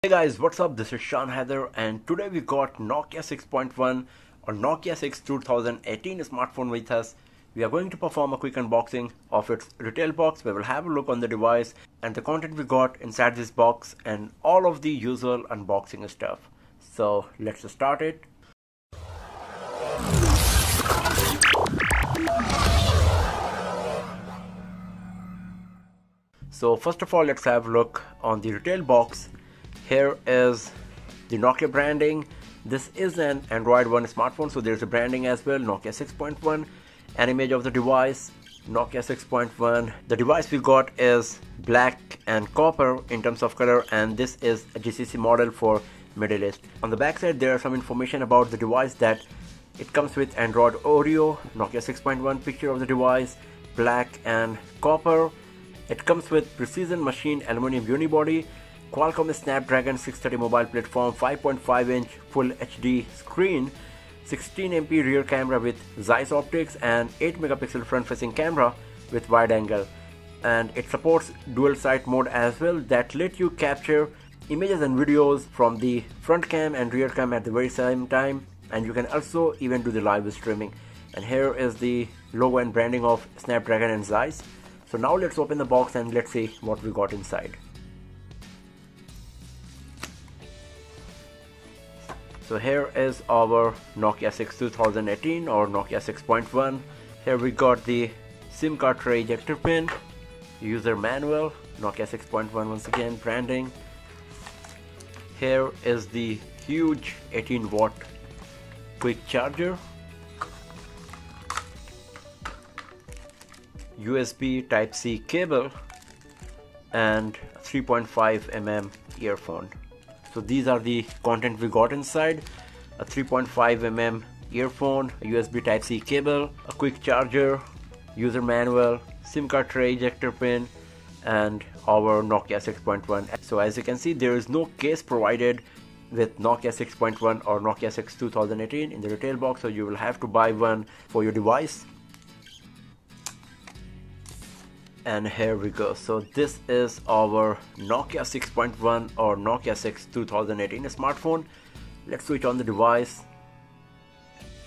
Hey guys, what's up? This is Sean Heather and today we got Nokia 6.1 or Nokia 6 2018 smartphone with us. We are going to perform a quick unboxing of its retail box. We will have a look on the device and the content we got inside this box and all of the usual unboxing stuff. So let's start it. So first of all, let's have a look on the retail box. Here is the Nokia branding. This is an Android One smartphone, so there's a branding as well, Nokia 6.1. An image of the device, Nokia 6.1. The device we got is black and copper in terms of color, and this is a GCC model for Middle East. On the back side, there are some information about the device, that it comes with Android Oreo, Nokia 6.1 picture of the device, black and copper. It comes with precision machined aluminum unibody, Qualcomm Snapdragon 630 mobile platform, 5.5-inch Full HD screen, 16MP rear camera with Zeiss optics, and 8-megapixel front-facing camera with wide angle. And it supports dual sight mode as well, that let you capture images and videos from the front cam and rear cam at the very same time, and you can also even do the live streaming. And here is the logo and branding of Snapdragon and Zeiss. So now let's open the box and let's see what we got inside. So here is our Nokia 6 2018 or Nokia 6.1. Here we got the SIM card tray ejector pin, user manual, Nokia 6.1 once again, branding. Here is the huge 18-watt quick charger, USB Type-C cable, and 3.5mm earphone. So these are the content we got inside: a 3.5mm earphone, a USB Type-C cable, a quick charger, user manual, SIM card tray ejector pin, and our Nokia 6.1. So as you can see, there is no case provided with Nokia 6.1 or Nokia 6 2018 in the retail box, so you will have to buy one for your device. And here we go. So this is our Nokia 6.1 or Nokia 6 2018 smartphone. Let's switch on the device,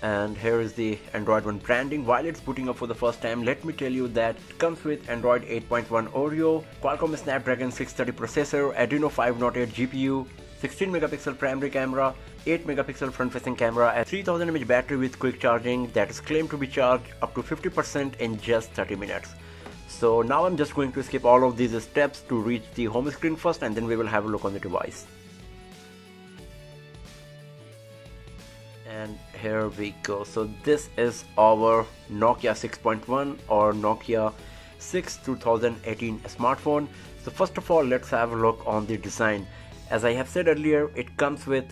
and here is the Android One branding. While it's booting up for the first time, let me tell you that it comes with Android 8.1 Oreo, Qualcomm Snapdragon 630 processor, Adreno 508 GPU, 16-megapixel primary camera, 8-megapixel front-facing camera, and 3000 mAh battery with quick charging that is claimed to be charged up to 50% in just 30 minutes. So now I'm just going to skip all of these steps to reach the home screen first, and then we will have a look on the device. And here we go. So this is our Nokia 6.1 or Nokia 6 2018 smartphone. So first of all, let's have a look on the design. As I have said earlier, it comes with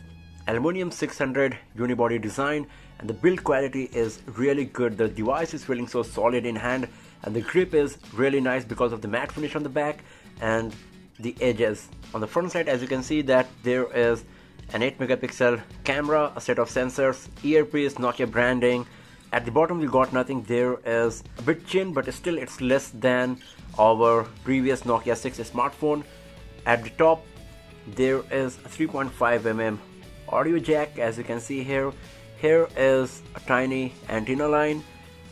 aluminum 600 unibody design, and the build quality is really good. The device is feeling so solid in hand, and the grip is really nice because of the matte finish on the back and the edges. On the front side, as you can see, that there is an 8-megapixel camera, a set of sensors, earpiece, Nokia branding. At the bottom we got nothing. There is a bit chin, but still it's less than our previous Nokia 6 smartphone. At the top there is a 3.5mm audio jack, as you can see here. Here is a tiny antenna line.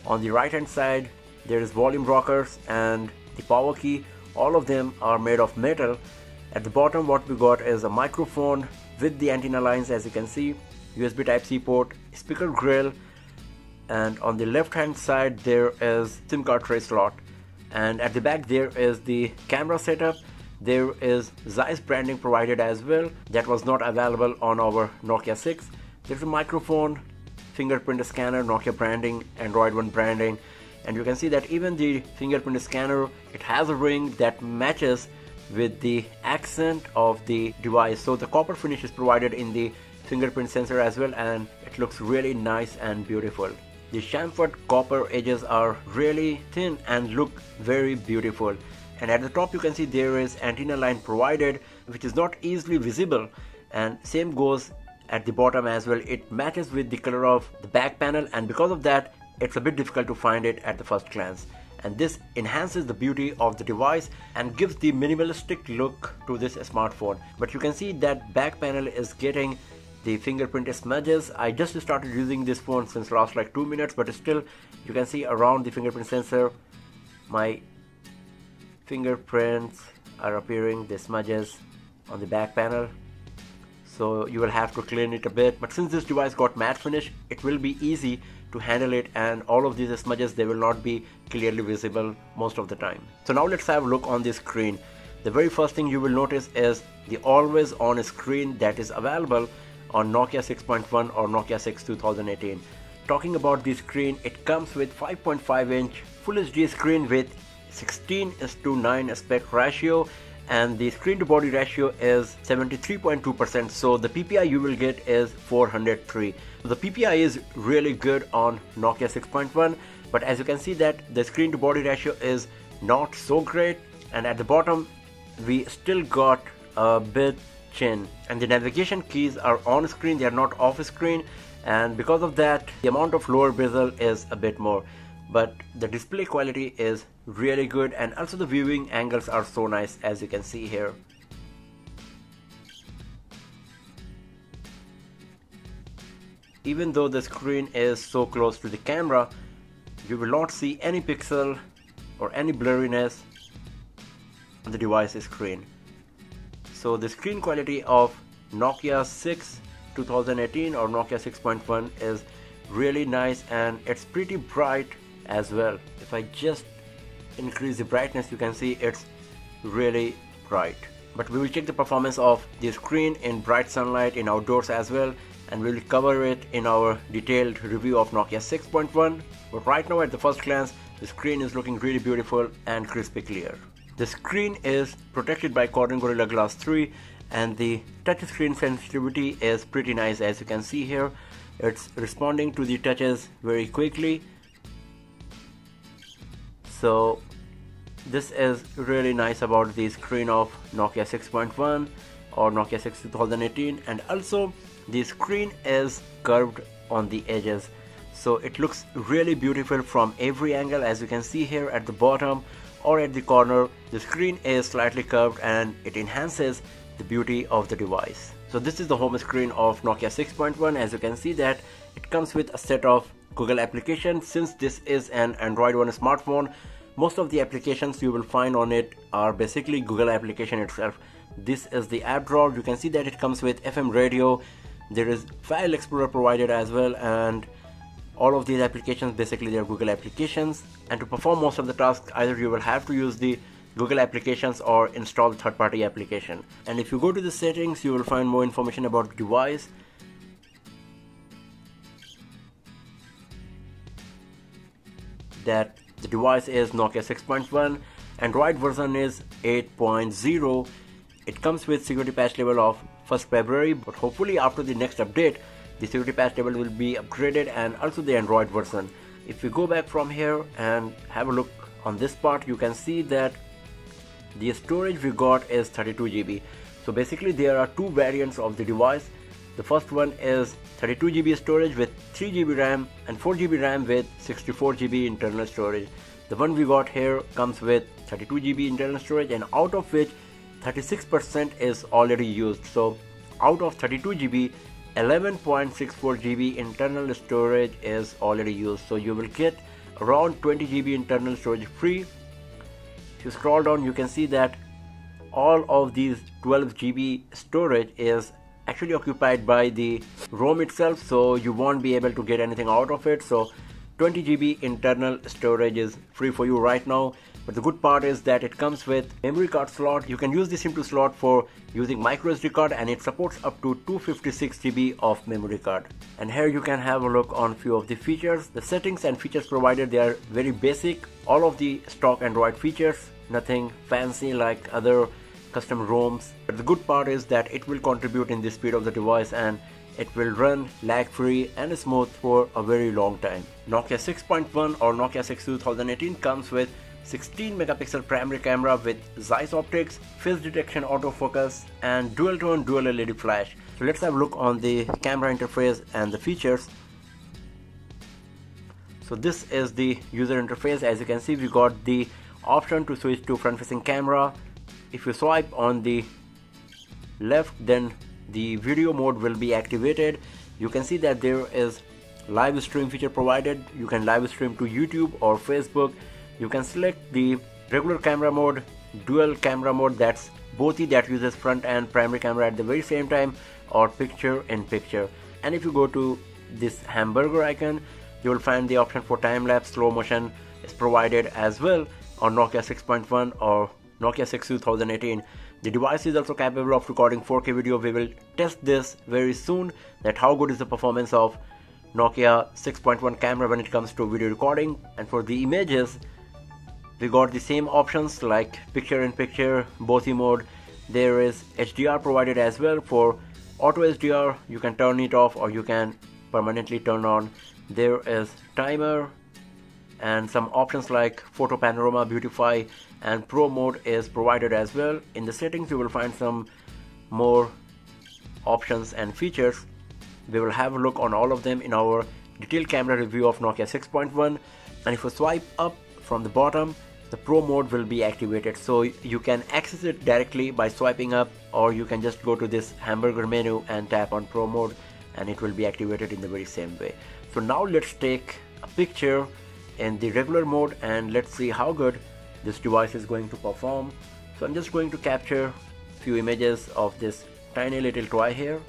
On the right hand side there is volume rockers and the power key. All of them are made of metal. At the bottom what we got is a microphone with the antenna lines, as you can see, USB Type-C port, speaker grill, and on the left hand side there is SIM card tray slot. And at the back there is the camera setup. There is Zeiss branding provided as well, that was not available on our Nokia 6. There's a microphone, fingerprint scanner, Nokia branding, Android One branding, and you can see that even the fingerprint scanner, it has a ring that matches with the accent of the device. So the copper finish is provided in the fingerprint sensor as well, and it looks really nice and beautiful. The chamfered copper edges are really thin and look very beautiful. And at the top you can see there is antenna line provided, which is not easily visible, and same goes at the bottom as well. It matches with the color of the back panel, and because of that it's a bit difficult to find it at the first glance. and this enhances the beauty of the device and gives the minimalistic look to this smartphone. But you can see that back panel is getting the fingerprint smudges. I just started using this phone since last like 2 minutes, but still you can see around the fingerprint sensor my fingerprints are appearing, the smudges on the back panel. So you will have to clean it a bit, but since this device got matte finish, it will be easy to handle it, and all of these smudges, they will not be clearly visible most of the time. So now let's have a look on the screen. The very first thing you will notice is the always on screen that is available on Nokia 6.1 or Nokia 6 2018. Talking about the screen, it comes with 5.5-inch Full HD screen with 16:9 aspect ratio, and the screen to body ratio is 73.2%, so the PPI you will get is 403. So the PPI is really good on Nokia 6.1, but as you can see that the screen to body ratio is not so great, and at the bottom we still got a bit chin, and the navigation keys are on screen, they are not off screen, and because of that the amount of lower bezel is a bit more. But the display quality is really good, and also the viewing angles are so nice, as you can see here. Even though the screen is so close to the camera, you will not see any pixel or any blurriness on the device's screen. So the screen quality of Nokia 6 2018 or Nokia 6.1 is really nice, and it's pretty bright as well. If I just increase the brightness, you can see it's really bright. But we will check the performance of the screen in bright sunlight in outdoors as well, and we will cover it in our detailed review of Nokia 6.1. But right now at the first glance, the screen is looking really beautiful and crispy clear. The screen is protected by Corning Gorilla Glass 3, and the touch screen sensitivity is pretty nice. As you can see here, it's responding to the touches very quickly. So this is really nice about the screen of Nokia 6.1 or Nokia 6 2018, and also the screen is curved on the edges, so it looks really beautiful from every angle. As you can see here at the bottom or at the corner, the screen is slightly curved and it enhances the beauty of the device. So this is the home screen of Nokia 6.1. As you can see that it comes with a set of Google applications. Since this is an Android One smartphone, most of the applications you will find on it are basically Google application itself. This is the app drawer. You can see that it comes with FM radio, there is File Explorer provided as well, and all of these applications basically they are Google applications. And to perform most of the tasks, either you will have to use the Google applications or install third-party application. And if you go to the settings, you will find more information about the device. That the device is Nokia 6.1, Android version is 8.0. It comes with security patch level of 1st February, but hopefully after the next update the security patch level will be upgraded, and also the Android version. If we go back from here and have a look on this part, you can see that the storage we got is 32 GB. So basically there are two variants of the device. The first one is 32 GB storage with 3 GB RAM and 4 GB RAM with 64 GB internal storage. The one we got here comes with 32 GB internal storage, and out of which 36% is already used. So out of 32 GB, 11.64 GB internal storage is already used. So you will get around 20 GB internal storage free. If you scroll down, you can see that all of these 12 GB storage is actually occupied by the ROM itself, so you won't be able to get anything out of it. So 20 GB internal storage is free for you right now. But the good part is that it comes with memory card slot. You can use the SIM2 slot for using micro SD card, and it supports up to 256 GB of memory card. And here you can have a look on few of the features. The settings and features provided, they are very basic. All of the stock Android features, nothing fancy like other custom ROMs. But the good part is that it will contribute in the speed of the device, and it will run lag free and smooth for a very long time. Nokia 6.1 or Nokia 6 2018 comes with 16 megapixel primary camera with Zeiss optics, face detection autofocus, and dual tone dual LED flash. So let's have a look on the camera interface and the features. So this is the user interface. As you can see, we got the option to switch to front facing camera. If you swipe on the left, then the video mode will be activated. You can see that there is live stream feature provided. You can live stream to YouTube or Facebook. You can select the regular camera mode, dual camera mode, that's both that uses front and primary camera at the very same time, or picture in picture. And if you go to this hamburger icon, you will find the option for time-lapse slow motion is provided as well on Nokia 6.1 or Nokia 6 2018. The device is also capable of recording 4K video. We will test this very soon, that how good is the performance of Nokia 6.1 camera when it comes to video recording. And for the images, we got the same options like picture in picture, both mode. There is HDR provided as well. For auto HDR, you can turn it off or you can permanently turn on. There is timer and some options like photo panorama, beautify, and pro mode is provided as well. In the settings, you will find some more options and features. We will have a look on all of them in our detailed camera review of Nokia 6.1. And if you swipe up from the bottom, the pro mode will be activated, so you can access it directly by swiping up, or you can just go to this hamburger menu and tap on pro mode and it will be activated in the very same way. So now let's take a picture in the regular mode and let's see how good this device is going to perform. So I'm just going to capture a few images of this tiny little toy here.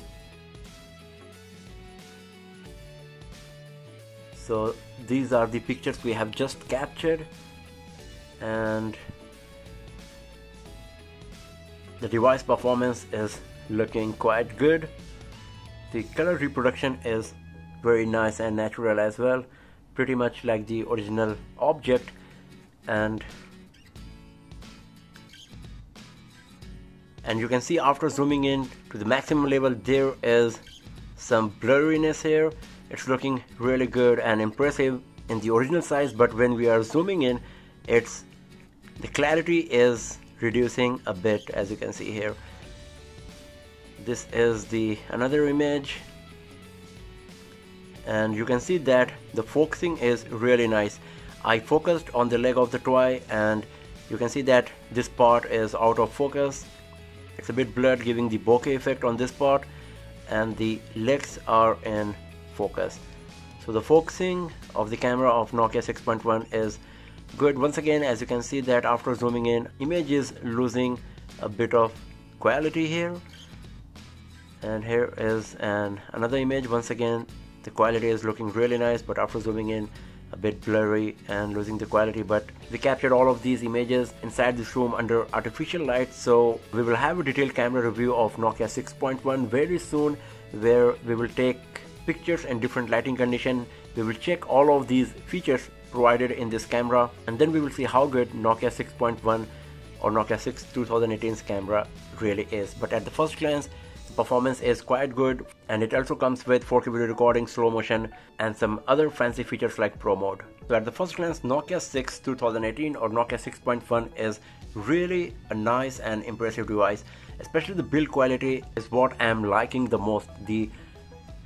So these are the pictures we have just captured, and the device performance is looking quite good. The color reproduction is very nice and natural as well, pretty much like the original object. And you can see after zooming in to the maximum level, there is some blurriness here. It's looking really good and impressive in the original size, but when we are zooming in, the clarity is reducing a bit, as you can see here. This is the another image, and you can see that the focusing is really nice. I focused on the leg of the toy and you can see that this part is out of focus. It's a bit blurred, giving the bokeh effect on this part, and the legs are in focus. So the focusing of the camera of Nokia 6.1 is good. Once again, as you can see that after zooming in, image is losing a bit of quality here, and here is another image. Once again, the quality is looking really nice, but after zooming in, a bit blurry and losing the quality. But we captured all of these images inside this room under artificial light, so we will have a detailed camera review of Nokia 6.1 very soon, where we will take pictures in different lighting condition. We will check all of these features provided in this camera, and then we will see how good Nokia 6.1 or Nokia 6 2018's camera really is. But at the first glance, the performance is quite good, and it also comes with 4K video recording, slow motion, and some other fancy features like pro mode. So at the first glance, Nokia 6 2018 or Nokia 6.1 is really a nice and impressive device. Especially the build quality is what I am liking the most. The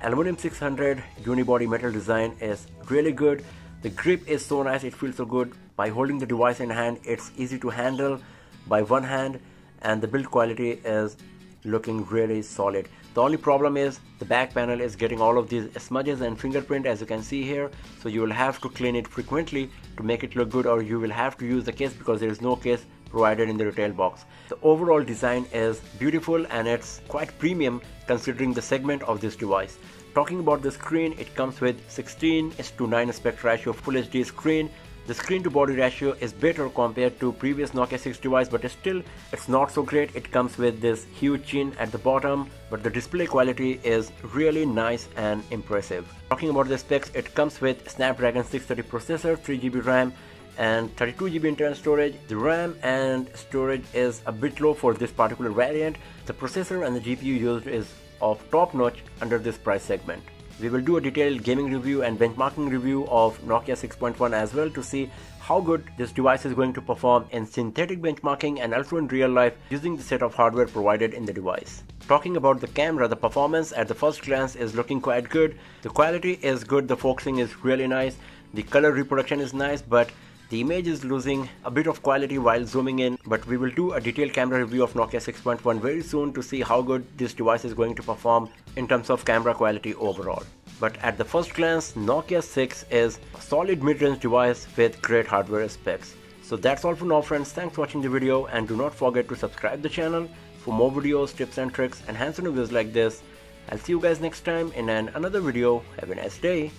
aluminum 600 unibody metal design is really good. The grip is so nice, it feels so good. By holding the device in hand, it's easy to handle by one hand, and the build quality is looking really solid. The only problem is the back panel is getting all of these smudges and fingerprint, as you can see here, so you will have to clean it frequently to make it look good, or you will have to use the case because there is no case provided in the retail box. The overall design is beautiful and it's quite premium considering the segment of this device. Talking about the screen, it comes with 16:9 aspect ratio Full HD screen. The screen to body ratio is better compared to previous Nokia 6 device, but still it's not so great. It comes with this huge chin at the bottom, but the display quality is really nice and impressive. Talking about the specs, it comes with Snapdragon 630 processor, 3GB RAM and 32GB internal storage. The RAM and storage is a bit low for this particular variant. The processor and the GPU used is of top notch under this price segment. We will do a detailed gaming review and benchmarking review of Nokia 6.1 as well to see how good this device is going to perform in synthetic benchmarking and also in real life using the set of hardware provided in the device. Talking about the camera, the performance at the first glance is looking quite good. The quality is good, the focusing is really nice. The color reproduction is nice, but the image is losing a bit of quality while zooming in. But we will do a detailed camera review of Nokia 6.1 very soon to see how good this device is going to perform in terms of camera quality overall. But at the first glance, Nokia 6 is a solid mid-range device with great hardware specs. So that's all for now, friends. Thanks for watching the video, and do not forget to subscribe the channel for more videos, tips and tricks and hands-on reviews like this. I'll see you guys next time in another video. Have a nice day.